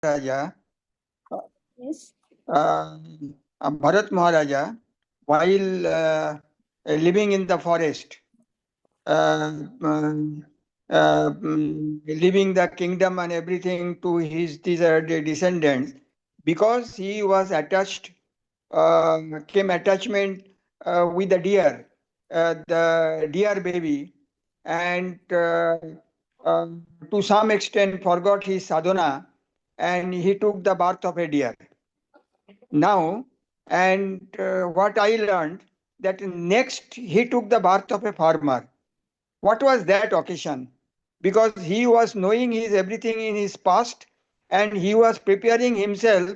Maharaja, Yes. Bharat Maharaja, while living in the forest, uh, um, leaving the kingdom and everything to his descendants, because he was attached, came attachment with the deer, the deer baby, and uh, to some extent forgot his sadhana, and he took the birth of a deer. Now, and what I learned, that next he took the birth of a farmer. What was that occasion? Because he was knowing his everything in his past, and he was preparing himself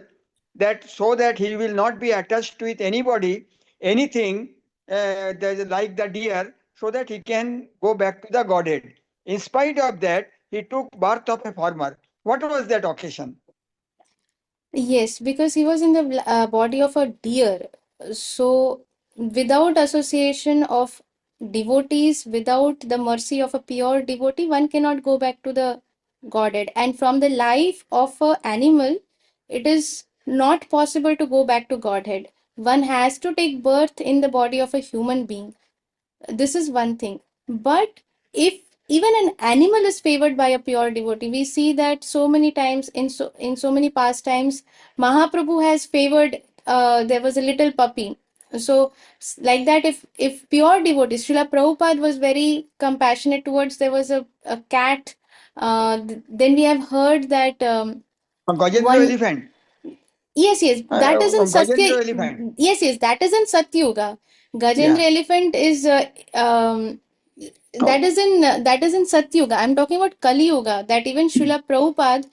that so that he will not be attached with anybody, anything like the deer, so that he can go back to the Godhead. In spite of that, he took birth of a farmer. What was that occasion? Yes, because he was in the body of a deer. So, without association of devotees, without the mercy of a pure devotee, one cannot go back to the Godhead. And from the life of an animal, it is not possible to go back to Godhead. One has to take birth in the body of a human being. This is one thing. But if even an animal is favored by a pure devotee, we see that so many times in so many pastimes, Mahaprabhu has favored. There was a little puppy. So like that, if pure devotees, Srila Prabhupada was very compassionate towards. There was a cat. Then we have heard that Gajendra one. elephant. Yes, that is in Gajendra Satya. elephant. Yes, that is in Satyuga. Yeah. Gajendra elephant is Oh, that is in Satyuga. I'm talking about Kali Yuga. That even Srila Prabhupada,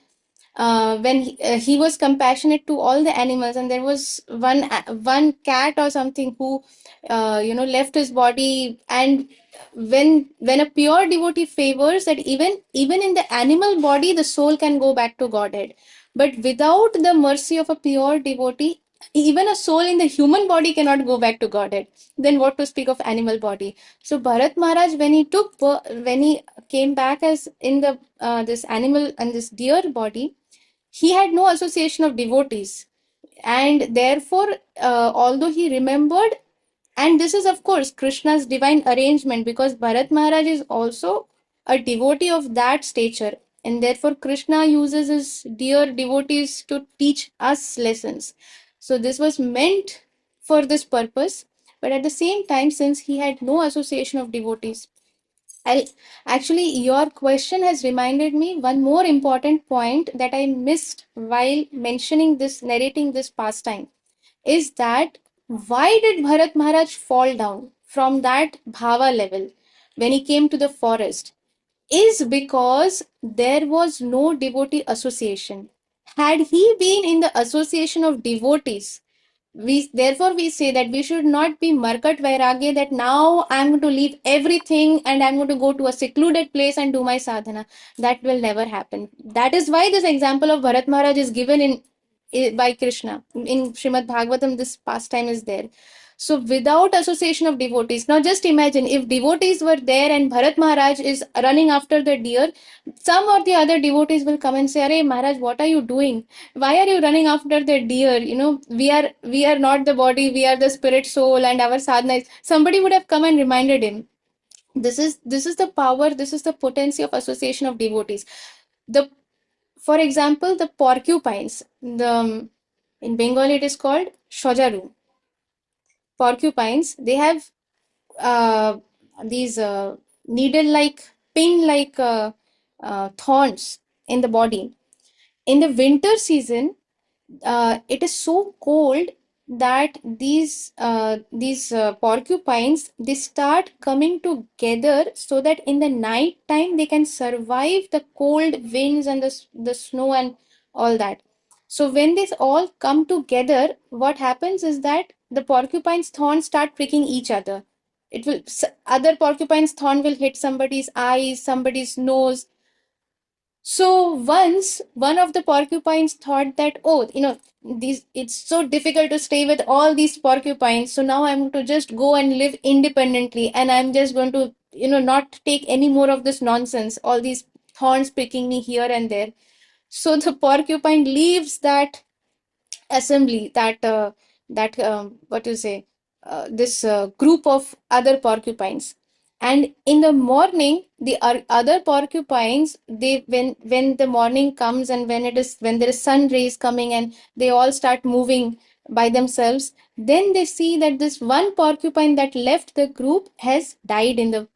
when he was compassionate to all the animals, and there was one cat or something who, left his body, and when a pure devotee favors that, even in the animal body, the soul can go back to Godhead. But without the mercy of a pure devotee, even a soul in the human body cannot go back to Godhead. Then what to speak of animal body? So Bharat Maharaj, when he came back as in the this animal and this deer body, he had no association of devotees, and therefore, although he remembered, and this is of course Krishna's divine arrangement, because Bharat Maharaj is also a devotee of that stature, and therefore Krishna uses his dear devotees to teach us lessons. So this was meant for this purpose, but at the same time, since he had no association of devotees, I actually, your question has reminded me one more important point that I missed while mentioning this, narrating this pastime, is that why did Bharat Maharaj fall down from that bhava level when he came to the forest? Is because there was no devotee association. Had he been in the association of devotees, we say that we should not be markat vairagya, that now I'm going to leave everything and I'm going to go to a secluded place and do my sadhana. That will never happen. That is why this example of Bharat Maharaj is given by Krishna in Srimad Bhagavatam. This pastime is there. So without association of devotees, now just imagine if devotees were there and Bharat Maharaj is running after the deer, some or the other devotees will come and say, "Arey Maharaj, what are you doing? Why are you running after the deer? We are not the body, we are the spirit soul, and our sadhana is." Somebody would have come and reminded him. This is the power, this is the potency of association of devotees. The For example, the porcupines, in Bengali it is called shojaru. Porcupines, they have these needle like, pin like thorns in the body. In the winter season, it is so cold that these porcupines, they start coming together so that in the night time they can survive the cold winds and the snow and all that. So when this all come together, what happens is that the porcupine's thorns start pricking each other. Other porcupine's thorn will hit somebody's eyes, somebody's nose. So once one of the porcupines thought that, oh, these it's so difficult to stay with all these porcupines. So now I'm going to just go and live independently, and I'm just going to, not take any more of this nonsense, all these thorns pricking me here and there. So the porcupine leaves that assembly, that what you say, this group of other porcupines, and in the morning the other porcupines, they, when the morning comes and when there is sun rays coming and they all start moving by themselves, then they see that this one porcupine that left the group has died in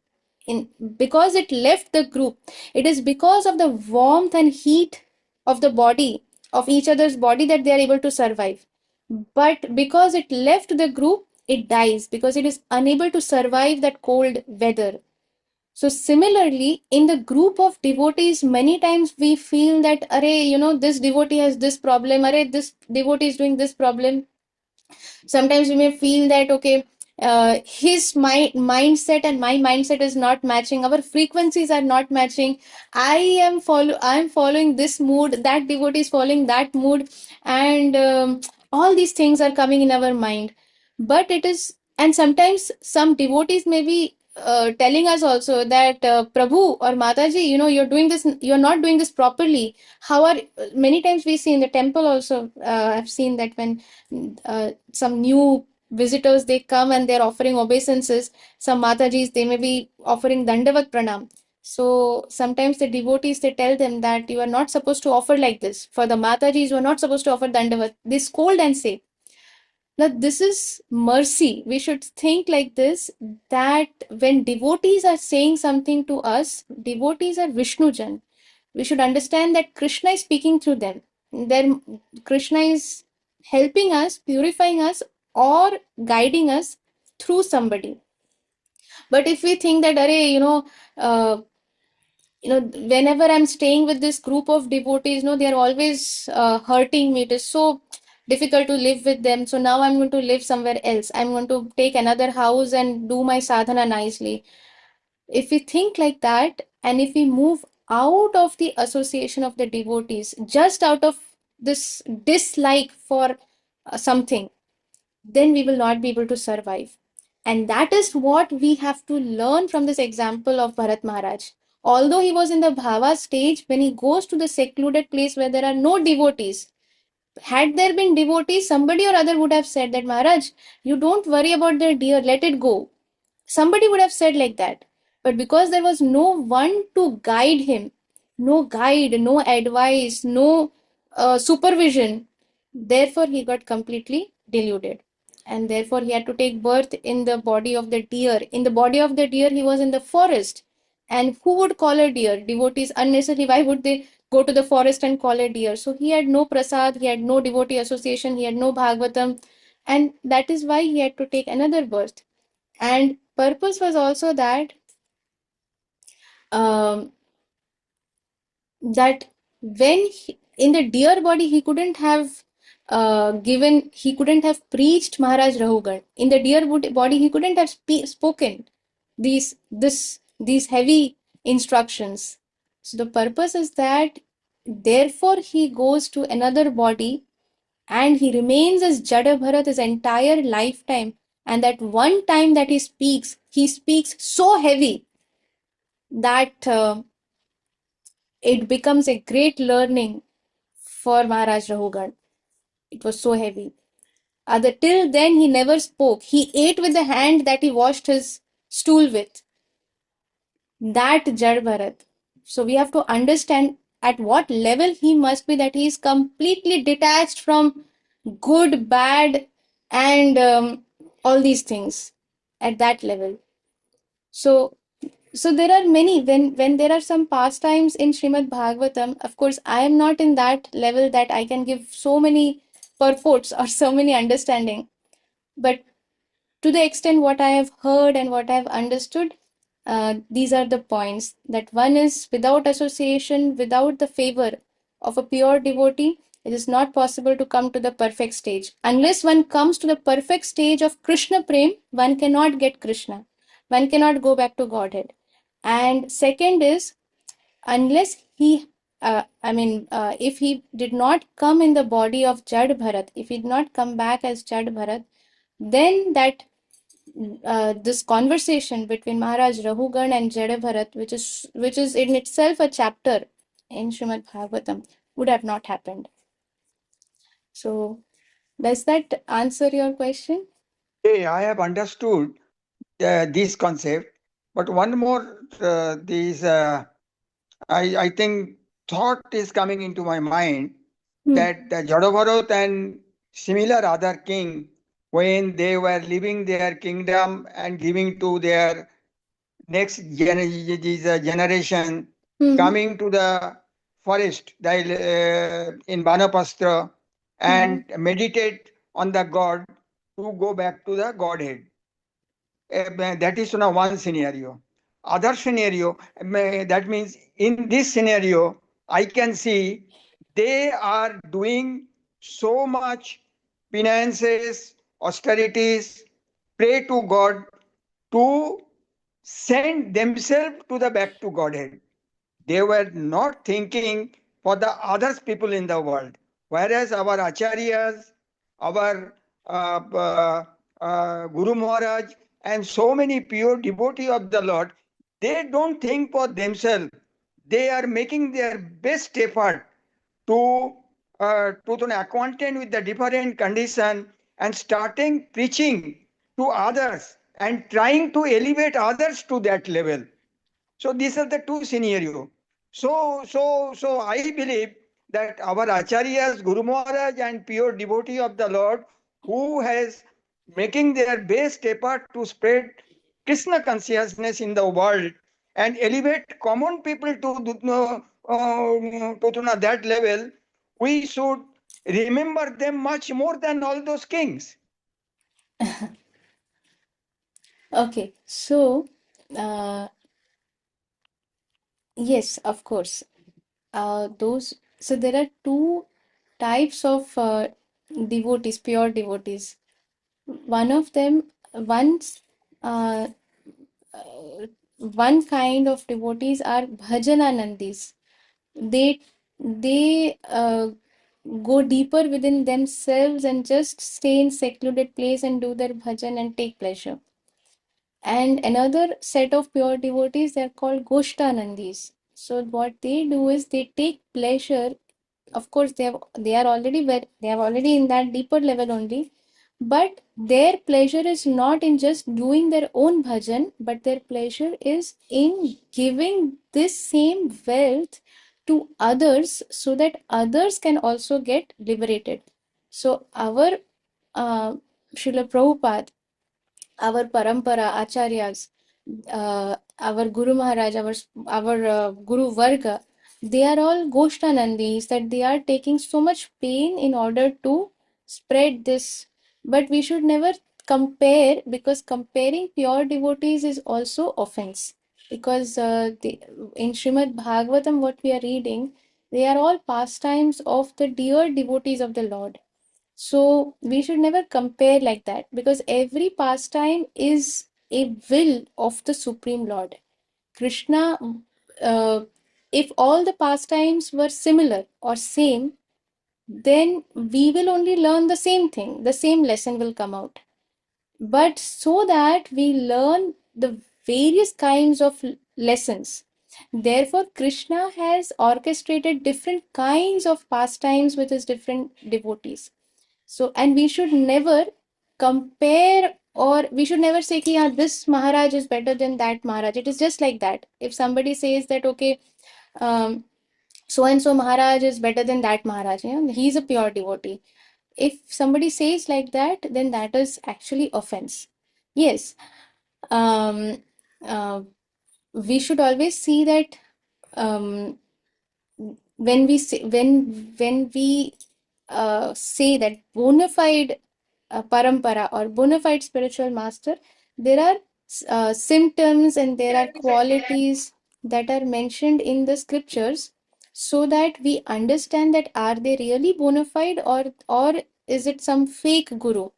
because it left the group. It is because of the warmth and heat of the body, of each other's body, that they are able to survive. But because it left the group, it dies because it is unable to survive that cold weather. So similarly, in the group of devotees, many times we feel that, array, this devotee has this problem, array, this devotee is doing this problem. Sometimes we may feel that, okay, his mindset and my mindset is not matching, our frequencies are not matching. I am following this mood, that devotee is following that mood, and all these things are coming in our mind. But it is, and sometimes some devotees may be telling us also that, Prabhu or Mataji, you're not doing this properly. How are Many times we see in the temple also, I've seen that when some new visitors, they come and they're offering obeisances, some Matajis, they may be offering Dandavat Pranam. So sometimes the devotees, they tell them that you are not supposed to offer like this. For the Matajis, you are not supposed to offer Dandavat. They scold and say, now, this is mercy. We should think like this, that when devotees are saying something to us, devotees are Vishnujan. We should understand that Krishna is speaking through them. Then Krishna is helping us, purifying us, or guiding us through somebody. But if we think that, array, uh, whenever I'm staying with this group of devotees, they're always hurting me. It is so difficult to live with them. So now I'm going to live somewhere else. I'm going to take another house and do my sadhana nicely. If we think like that, and if we move out of the association of the devotees, just out of this dislike for something, then we will not be able to survive. And that is what we have to learn from this example of Bharat Maharaj. Although he was in the bhava stage, when he goes to the secluded place where there are no devotees, had there been devotees, somebody or other would have said that, Maharaj, you don't worry about the deer, let it go. Somebody would have said like that. But because there was no one to guide him, no guide, no advice, no supervision, therefore he got completely deluded. And therefore he had to take birth in the body of the deer. In the body of the deer, he was in the forest. And who would call a deer? Devotees unnecessarily. Why would they go to the forest and call a deer? So he had no prasad, he had no devotee association, he had no Bhagavatam. And that is why he had to take another birth. And purpose was also that, um, that when in the deer body, he couldn't have preached Maharaj Rahugan. In the deer body, he couldn't have spoken these heavy instructions. So the purpose is that, therefore he goes to another body and he remains as Jada Bharat his entire lifetime. And that one time that he speaks so heavy that it becomes a great learning for Maharaj Rahugan. It was so heavy. Till then, he never spoke. He ate with the hand that he washed his stool with. That Jad Bharat. So we have to understand at what level he must be, that he is completely detached from good, bad, and all these things at that level. So there are many, when there are some pastimes in Srimad Bhagavatam. Of course, I am not in that level that I can give so many purports or so many understanding. But to the extent what I have heard and what I have understood, these are the points. That one is, without association, without the favor of a pure devotee, it is not possible to come to the perfect stage. Unless one comes to the perfect stage of Krishna Prem, one cannot get Krishna. One cannot go back to Godhead. And second is, unless if he did not come in the body of Jad Bharat, if he did not come back as Jad Bharat, then that this conversation between Maharaj Rahugan and Jada Bharat, which is in itself a chapter in Srimad Bhagavatam, would have not happened. So, does that answer your question? Okay, I have understood this concept, but one more I think thought is coming into my mind Hmm. that the Jadabharot and similar other king, when they were leaving their kingdom and giving to their generation, Hmm. coming to the forest in Banapastra Hmm. and meditate on the God to go back to the Godhead. That is now one scenario. Other scenario, that means in this scenario, I can see they are doing so much penances, austerities, pray to God to send themselves to the back to Godhead. They were not thinking for the other people in the world. Whereas our acharyas, our Guru Maharaj, and so many pure devotees of the Lord, they don't think for themselves. They are making their best effort to acquainted with the different condition and starting preaching to others and trying to elevate others to that level. So these are the two scenarios. So I believe that our acharyas, Guru Maharaj, and pure devotee of the Lord, who has making their best effort to spread Krishna consciousness in the world and elevate common people to that level, we should remember them much more than all those kings. Okay, so uh, yes, of course. Those so there are two types of devotees, pure devotees. One of them, once one kind of devotees are bhajananandis. They go deeper within themselves and just stay in secluded place and do their bhajan and take pleasure. And another set of pure devotees, they're called Goshtanandis. So what they do is they take pleasure. Of course, they are already in that deeper level only. But their pleasure is not in just doing their own bhajan, but their pleasure is in giving this same wealth to others so that others can also get liberated. So our Srila Prabhupada, our parampara, acharyas, our Guru Maharaj, our Guru Varga, they are all Goshtanandis, that they are taking so much pain in order to spread this. But we should never compare, because comparing pure devotees is also offense. Because in Srimad Bhagavatam, what we are reading, they are all pastimes of the dear devotees of the Lord. So we should never compare like that, because every pastime is a will of the Supreme Lord. Krishna, uh, if all the pastimes were similar or same, then we will only learn the same thing, the same lesson will come out. But so that we learn the various kinds of lessons. Therefore, Krishna has orchestrated different kinds of pastimes with his different devotees. So, and we should never compare, or we should never say, ki, yeah, this Maharaj is better than that Maharaj. It is just like that. If somebody says that, okay, so and so Maharaj is better than that Maharaj, he's a pure devotee. If somebody says like that, then that is actually offense. Yes, um, uh, we should always see that um, when we say that bona fide parampara or bona fide spiritual master, there are symptoms and there are qualities that are mentioned in the scriptures, so that we understand that are they really bona fide, or is it some fake guru.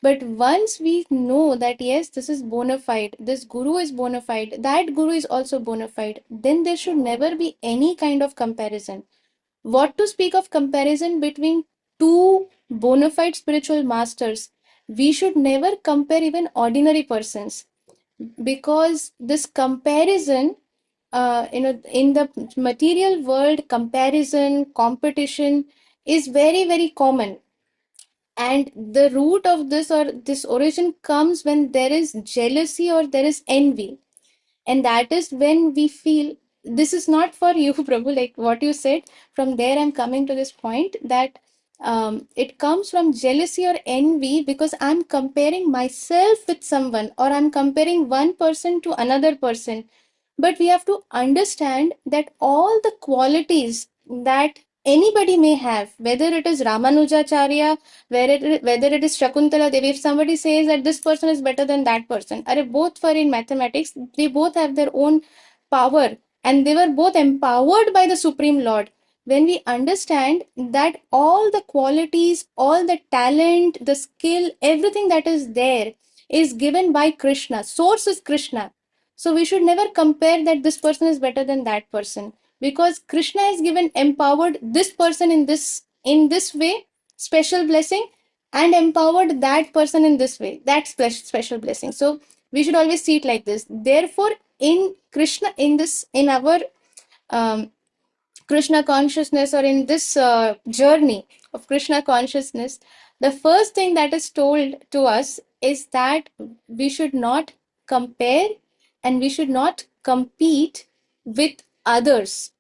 But once we know that yes, this is bona fide, this guru is bona fide, that guru is also bona fide, then there should never be any kind of comparison. What to speak of comparison between two bona fide spiritual masters? We should never compare even ordinary persons, because this comparison in the material world, comparison, competition is very, very common. And the root of this, or this origin, comes when there is jealousy or there is envy. And that is when we feel, this is not for you, Prabhu, like what you said. From there, I'm coming to this point that it comes from jealousy or envy because I'm comparing myself with someone, or I'm comparing one person to another person. But we have to understand that all the qualities that anybody may have, whether it is Ramanujacharya, whether it is Shakuntala Devi, if somebody says that this person is better than that person, are both were in mathematics, they both have their own power, and they were both empowered by the Supreme Lord. When we understand that all the qualities, all the talent, the skill, everything that is there is given by Krishna, source is Krishna. So we should never compare that this person is better than that person, because Krishna has given, empowered this person in this way, special blessing, and empowered that person in this way, that special blessing. So we should always see it like this. Therefore, in Krishna, in our um, Krishna consciousness, or in this journey of Krishna consciousness, the first thing that is told to us is that we should not compare and we should not compete with others.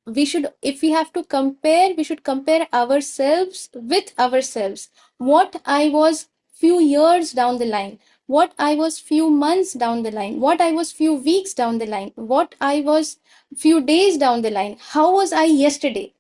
We should, if we have to compare, we should compare ourselves with ourselves. What I was few years down the line, what I was few months down the line, what I was few weeks down the line, what I was few days down the line, how was I yesterday.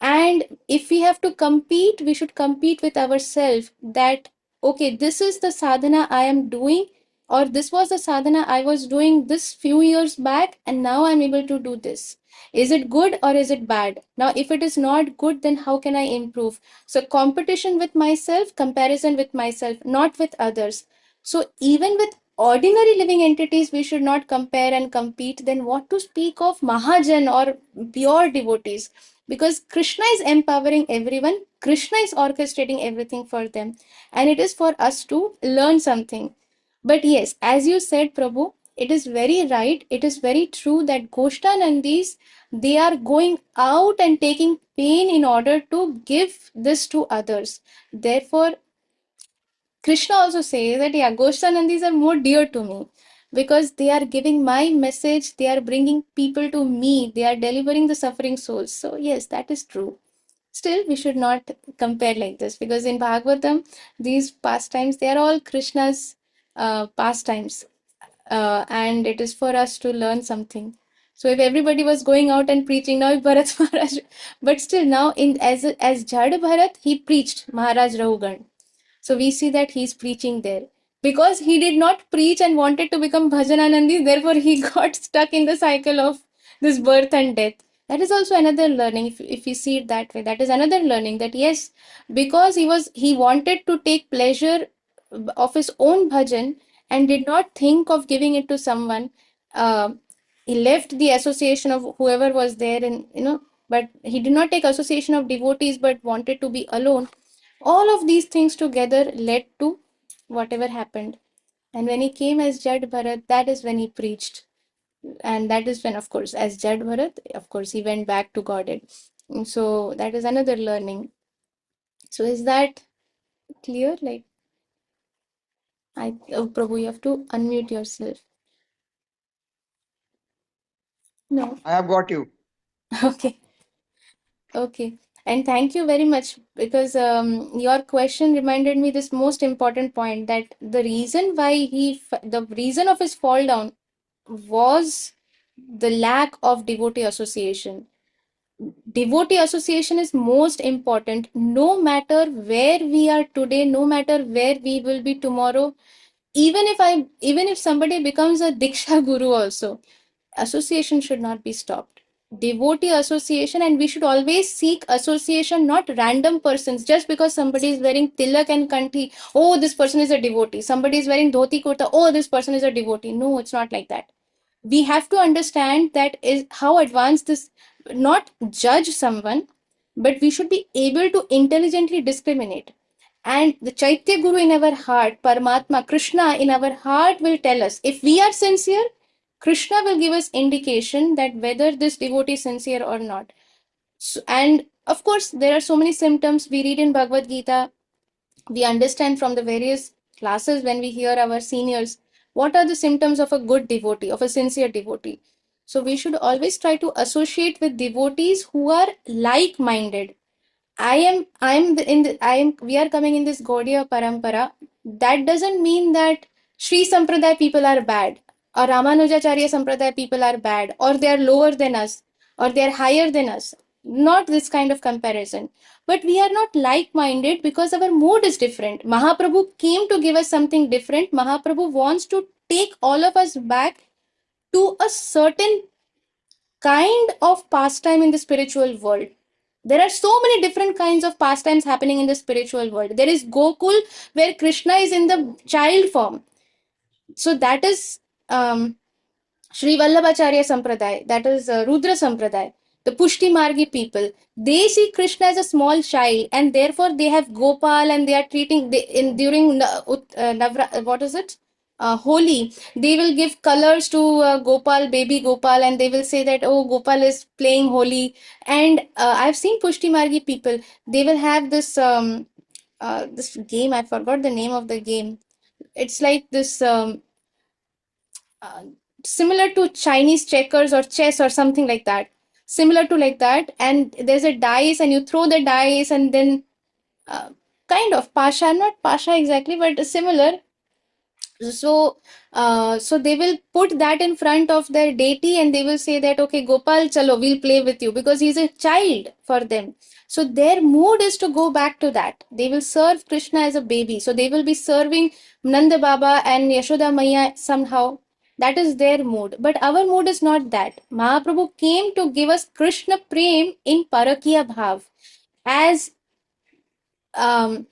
And if we have to compete, we should compete with ourselves, that okay, this is the sadhana I am doing, or this was the sadhana I was doing this few years back, and now I'm able to do this. Is it good or is it bad? Now, if it is not good, then how can I improve? So competition with myself, comparison with myself, not with others. So even with ordinary living entities, we should not compare and compete. Then what to speak of Mahajan or pure devotees? Because Krishna is empowering everyone, Krishna is orchestrating everything for them, and it is for us to learn something. But yes, as you said, Prabhu, it is very right, it is very true that Goshtanandis, they are going out and taking pain in order to give this to others. Therefore, Krishna also says that, yeah, Goshtanandis are more dear to me because they are giving my message, they are bringing people to me, they are delivering the suffering souls. So, yes, that is true. Still, we should not compare like this, because in Bhagavatam, these pastimes, they are all Krishna's pastimes, and it is for us to learn something. So if everybody was going out and preaching, now if Bharat Maharaj, but still now in as Jad Bharat, he preached Maharaj Rahugan. So we see that he's preaching there. Because he did not preach and wanted to become Bhajananandi, therefore he got stuck in the cycle of this birth and death. That is also another learning, if you see it that way. That is another learning, that yes, because he wanted to take pleasure of his own bhajan and did not think of giving it to someone. Uh, he left the association of whoever was there, and but he did not take association of devotees but wanted to be alone. All of these things together led to whatever happened. And when he came as Jad Bharat, that is when he preached. And that is when, of course, as Jad Bharat, of course, he went back to Godhead. So that is another learning. So is that clear? Like, Prabhu, you have to unmute yourself. No. I have got you. Okay. Okay. And thank you very much, because your question reminded me this most important point, that the reason why the reason of his fall down was the lack of devotee association. Devotee association is most important, no matter where we are today, no matter where we will be tomorrow. Even if somebody becomes a Diksha Guru also, association should not be stopped. Devotee association, and we should always seek association, not random persons. Just because somebody is wearing tilak and kanthi, oh, this person is a devotee. Somebody is wearing dhoti kurta, oh, this person is a devotee. No, it's not like that. We have to understand that is how advanced this, not judge someone, but we should be able to intelligently discriminate. And the Chaitya Guru in our heart, Paramatma, Krishna in our heart will tell us if we are sincere, Krishna will give us indication that whether this devotee is sincere or not. So, and of course, there are so many symptoms we read in Bhagavad Gita. We understand from the various classes when we hear our seniors what are the symptoms of a good devotee, of a sincere devotee. So we should always try to associate with devotees who are like-minded. We are coming in this Gaudiya Parampara. That doesn't mean that Sri Sampradaya people are bad, or Ramanujacharya Sampradaya people are bad, or they are lower than us, or they are higher than us. Not this kind of comparison. But we are not like-minded because our mood is different. Mahaprabhu came to give us something different. Mahaprabhu wants to take all of us back to a certain kind of pastime in the spiritual world. There are so many different kinds of pastimes happening in the spiritual world. There is Gokul, where Krishna is in the child form. So that is Sri Vallabhacharya Sampradaya, that is Rudra Sampradaya, the Pushti Margi people. They see Krishna as a small child, and therefore they have Gopal, and they are treating during what is it? Holi, they will give colors to Gopal, baby Gopal, and they will say that, oh, Gopal is playing Holi. And I've seen Pushti Margi people. They will have this game. I forgot the name of the game. It's like this. Uh, Similar to Chinese checkers or chess or something like that. Similar to like that, and there's a dice, and you throw the dice, and then uh, kind of pasha, not pasha exactly, but similar. So they will put that in front of their deity, and they will say that, okay, Gopal, chalo, we'll play with you, because he's a child for them. So their mood is to go back to that. They will serve Krishna as a baby. So they will be serving Nanda Baba and Yashoda Maya somehow. That is their mood. But our mood is not that. Mahaprabhu came to give us Krishna Prem in Parakiya Bhav. As um,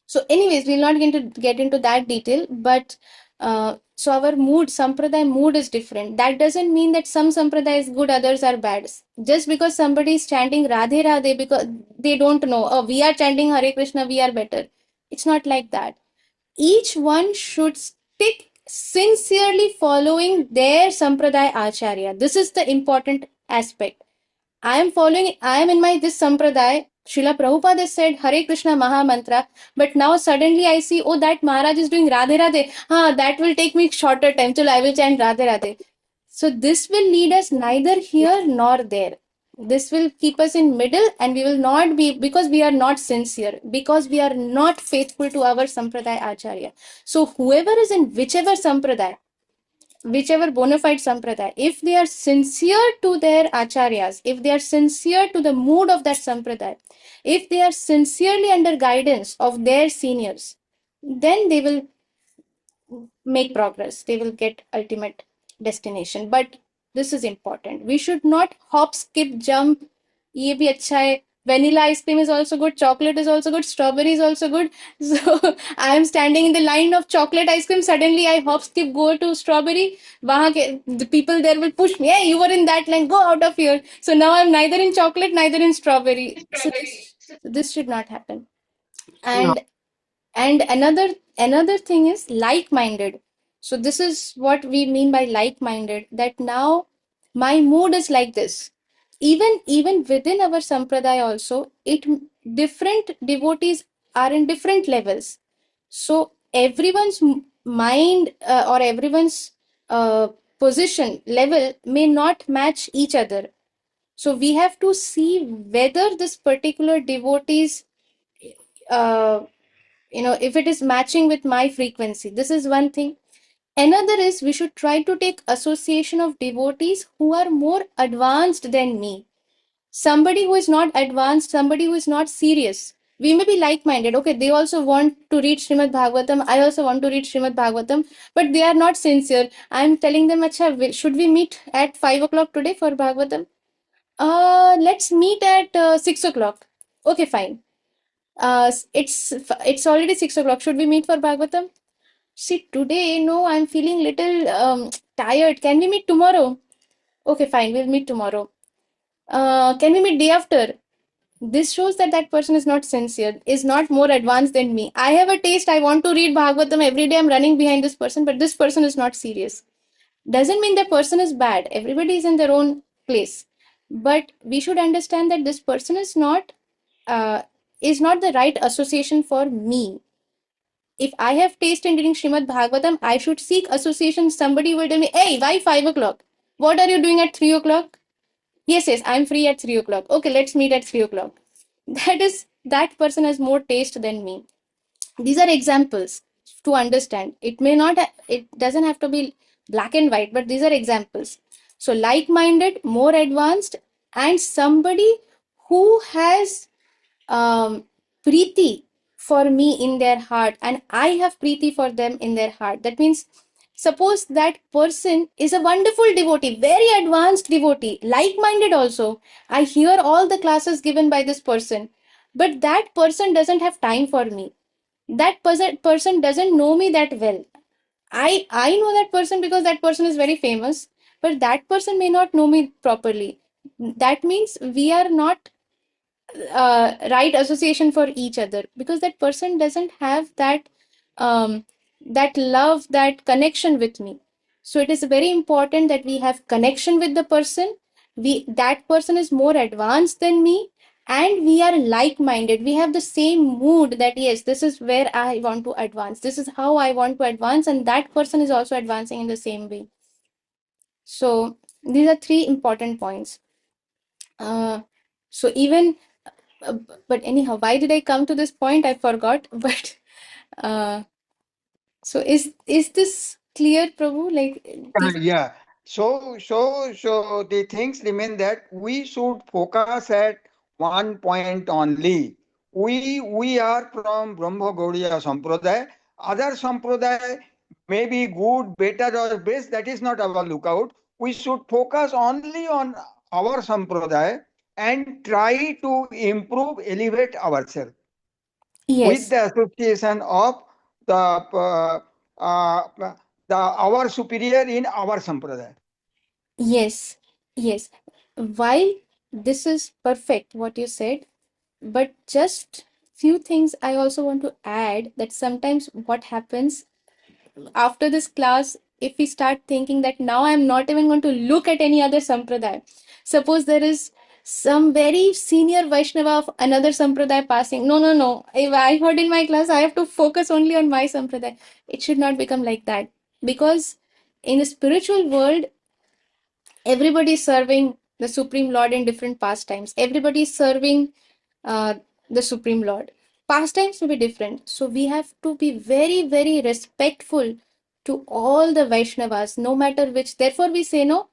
so, anyways, we'll not get into that detail, but so our mood, sampradaya mood is different. That doesn't mean that some sampradaya is good, others are bad. Just because somebody is chanting Radhe Radhe, because they don't know, oh, we are chanting Hare Krishna, we are better. It's not like that. Each one should stick sincerely following their sampradaya acharya. This is the important aspect. I am in my this sampradaya. Srila Prabhupada said Hare Krishna Maha Mantra, but now suddenly I see, oh, that Maharaj is doing Radhe Radhe. That will take me shorter time till I will chant Radhe Radhe. So this will lead us neither here nor there. This will keep us in middle, and we will not be, because we are not sincere, because we are not faithful to our sampradaya acharya. So whoever is in whichever sampradaya, whichever bona fide sampradaya, if they are sincere to their acharyas, if they are sincere to the mood of that sampradaya, if they are sincerely under guidance of their seniors, then they will make progress. They will get ultimate destination. But this is important. We should not hop, skip, jump. ये भी अच्छा है. Vanilla ice cream is also good. Chocolate is also good. Strawberry is also good. So I am standing in the line of chocolate ice cream. Suddenly I hop, skip, go to strawberry. The people there will push me. Hey, you were in that line. Go out of here. So now I'm neither in chocolate, neither in strawberry. So this should not happen. And another thing is like-minded. So this is what we mean by like-minded, that now my mood is like this. Even within our sampradaya also, it different devotees are in different levels. So everyone's mind or everyone's position level may not match each other. So we have to see whether this particular devotee's uh, if it is matching with my frequency. This is one thing. Another is we should try to take association of devotees who are more advanced than me. Somebody who is not advanced, somebody who is not serious. We may be like-minded. Okay, they also want to read Srimad Bhagavatam. I also want to read Srimad Bhagavatam, but they are not sincere. I'm telling them, Acha, should we meet at 5 o'clock today for Bhagavatam? Let's meet at 6 o'clock. Okay, fine. It's already 6 o'clock. Should we meet for Bhagavatam? See, today, no, I'm feeling little tired. Can we meet tomorrow? Okay, fine, we'll meet tomorrow. Can we meet day after? This shows that that person is not sincere, is not more advanced than me. I have a taste. I want to read Bhagavatam every day. I'm running behind this person, but this person is not serious. Doesn't mean that person is bad. Everybody is in their own place. But we should understand that this person uh, is not the right association for me. If I have taste in reading Srimad Bhagavatam, I should seek association. Somebody will tell me, hey, why 5 o'clock? What are you doing at 3 o'clock? Yes, I'm free at 3 o'clock. Okay, let's meet at 3 o'clock. That person has more taste than me. These are examples to understand. It doesn't have to be black and white, but these are examples. So like-minded, more advanced, and somebody who has preeti for me in their heart, and I have preeti for them in their heart. That means, suppose that person is a wonderful devotee, very advanced devotee, like-minded also. I hear all the classes given by this person, but that person doesn't have time for me. That person doesn't know me that well. I know that person because that person is very famous, but that person may not know me properly. That means we are not right association for each other, because that person doesn't have that love, that connection with me. So it is very important that we have connection with the person. That person is more advanced than me, and we are like minded. We have the same mood, that yes, this is where I want to advance, this is how I want to advance, and that person is also advancing in the same way. So these are three important points. So even but anyhow, why did I come to this point? I forgot. But uh, so is this clear, Prabhu? Like these? Yeah. So the things remain that we should focus at one point only. We are from Brahma Gaudiya Sampradaya. Other Sampradaya may be good, better, or best. That is not our lookout. We should focus only on our Sampradaya and try to improve, elevate ourselves with Yes, the association of the our superior in our sampradaya. yes, yes. While this is perfect, what you said, but just few things I also want to add, that sometimes what happens after this class, if we start thinking that now I'm not even going to look at any other sampradaya. Suppose there is some very senior Vaishnava of another sampradaya passing. No, no, no. If I heard in my class, I have to focus only on my sampradaya. It should not become like that. Because in the spiritual world, everybody is serving the Supreme Lord in different pastimes. Everybody is serving uh, the Supreme Lord. Pastimes may be different. So we have to be very, very respectful to all the Vaishnavas, no matter which. Therefore, we say, no,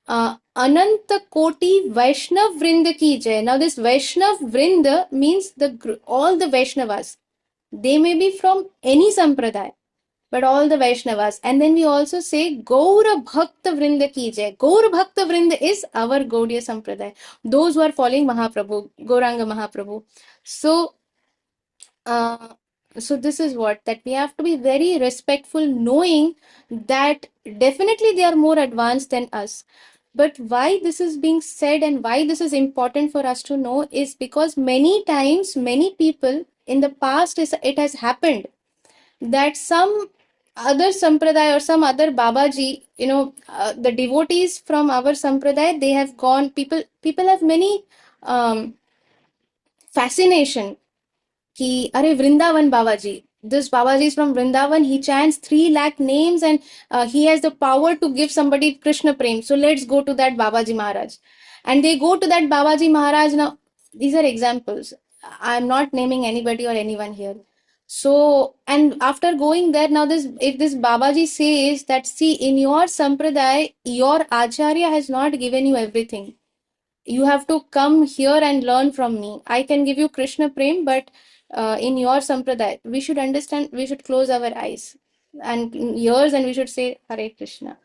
Ananta Koti Vaishnav Vrinda ki jai. Now, this Vaishnav Vrinda means all the Vaishnavas. They may be from any sampradaya, but all the Vaishnavas. And then we also say Gaura Bhakta Vrinda ki jai. Gaura Bhakta Vrinda is our Gaudiya Sampradaya. Those who are following Mahaprabhu, Gauranga Mahaprabhu. So, uh, so this is what, that we have to be very respectful, knowing that definitely they are more advanced than us. But why this is being said and why this is important for us to know is because many times, many people in the past, it has happened that some other sampradaya or some other Babaji, the devotees from our sampradaya, they have gone. People have many fascination. Ki, Are Vrindavan Babaji. This Babaji is from Vrindavan. He chants 3 lakh names, and he has the power to give somebody Krishna Prem. So let's go to that Babaji Maharaj. And they go to that Babaji Maharaj. Now, these are examples. I'm not naming anybody or anyone here. So, and after going there, now if this Babaji says that, see, in your sampradaya, your Acharya has not given you everything. You have to come here and learn from me. I can give you Krishna Prem, but in your sampradaya, we should understand, we should close our eyes and ears, and we should say Hare Krishna.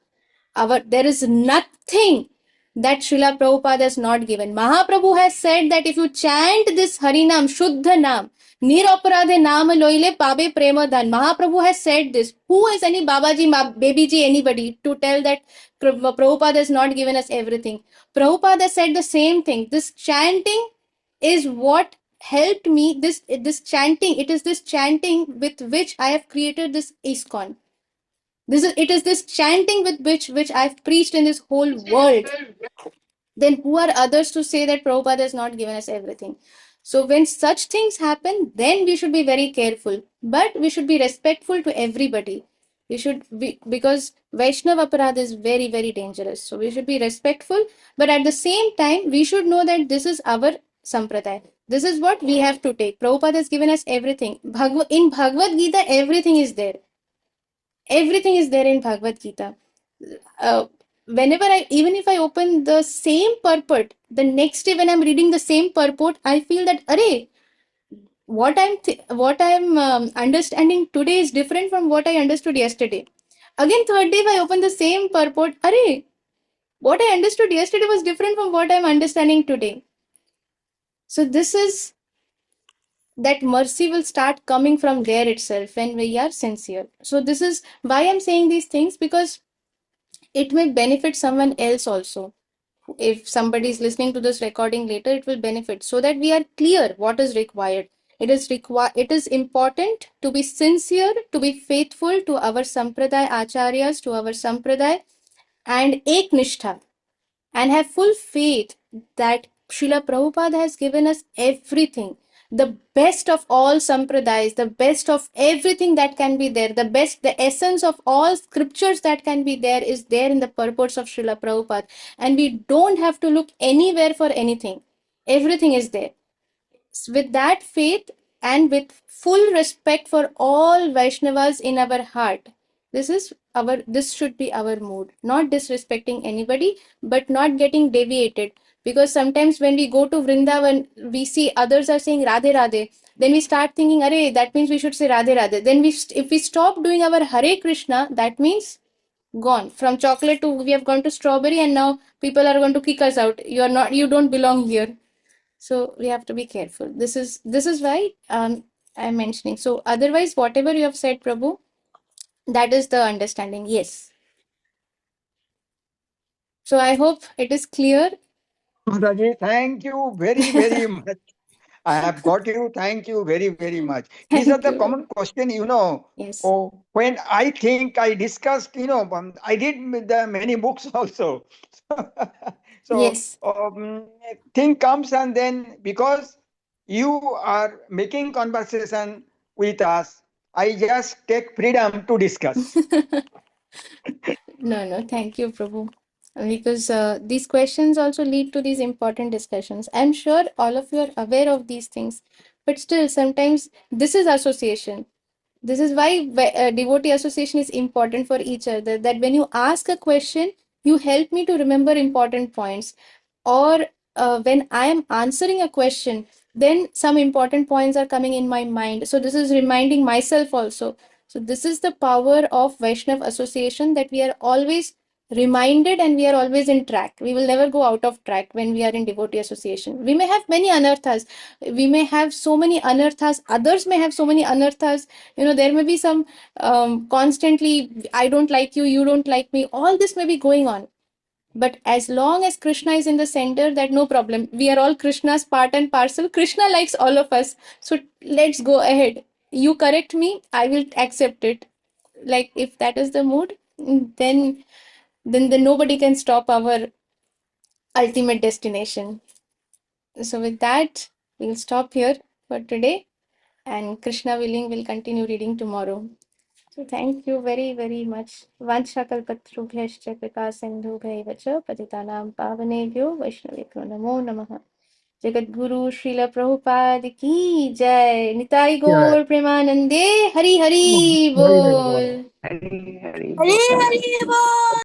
There is nothing that Srila Prabhupada has not given. Mahaprabhu has said that if you chant this Harinam, Shuddha Nam, Niraparadhe Nam Loile Pabe Prema Dhan. Mahaprabhu has said this. Who is any Babaji, Babiji, anybody to tell that Prabhupada has not given us everything? Prabhupada said the same thing. This chanting is what helped me. This chanting, it is this chanting with which I have created this ISKCON. It is this chanting with which I've preached in this whole world. Then who are others to say that Prabhupada has not given us everything? So when such things happen, then we should be very careful. But we should be respectful to everybody. We should be, because Vaishnava Aparad is very, very dangerous. So we should be respectful, but at the same time, we should know that this is our sampradaya. This is what we have to take. Prabhupada has given us everything. In Bhagavad Gita, everything is there. Everything is there in Bhagavad Gita. Whenever even if I open the same purport, the next day when I'm reading the same purport, I feel that, array, what I'm understanding today is different from what I understood yesterday. Again, third day, if I open the same purport, array, what I understood yesterday was different from what I'm understanding today. So this is that mercy will start coming from there itself when we are sincere. So this is why I'm saying these things, because it may benefit someone else also. If somebody is listening to this recording later, it will benefit, so that we are clear what is required. It is important to be sincere, to be faithful to our sampradaya acharyas, to our sampradaya, and eknishtha, and have full faith that Srila Prabhupada has given us everything, the best of all sampradayas, the best of everything that can be there, the best, the essence of all scriptures that can be there is there in the purports of Srila Prabhupada. And we don't have to look anywhere for anything. Everything is there. With that faith and with full respect for all Vaishnavas in our heart, this should be our mood. Not disrespecting anybody, but not getting deviated. Because sometimes when we go to Vrindavan, we see others are saying Radhe Radhe. Then we start thinking, Arey, that means we should say Radhe Radhe. Then if we stop doing our Hare Krishna, that means gone. From chocolate to we have gone to strawberry, and now people are going to kick us out. You don't belong here. So we have to be careful. This is why I'm mentioning. So otherwise, whatever you have said, Prabhu, that is the understanding. Yes. So I hope it is clear. Mataji, thank you very, very much. I have got you. Thank you very, very much. These are Thank the you. common question, you know. Yes. Oh, when I think I discussed, I did the many books also. So Yes. thing comes, and then because you are making conversation with us, I just take freedom to discuss. No, no. Thank you, Prabhu. Because these questions also lead to these important discussions. I'm sure all of you are aware of these things, but still, sometimes this is association. This is why devotee association is important for each other. That when you ask a question, you help me to remember important points. Or when I am answering a question, then some important points are coming in my mind. So this is reminding myself also. So this is the power of Vaishnav association, that we are always reminded and we are always in track. We will never go out of track when we are in devotee association. We may have many anarthas. We may have so many anarthas. Others may have so many anarthas. There may be some constantly, I don't like you, you don't like me. All this may be going on. But as long as Krishna is in the center, that no problem. We are all Krishna's part and parcel. Krishna likes all of us. So let's go ahead. You correct me, I will accept it. Like if that is the mood, then nobody can stop our ultimate destination. So with that, we'll stop here for today. And Krishna willing, will continue reading tomorrow. So thank you very, very much. Vanchakalpatrubhyascha कृपा सिन्धुभैव च पतितानां पावनेभ्यो वैष्णवेभ्यो नमो नमः. जगद्गुरु श्रील प्रभुपाद की जय. Nitai Yeah. गौर प्रेमानंदे. Hari Hari Very, very बोल. good. Hari Hari हरे Bol. हरे बोल।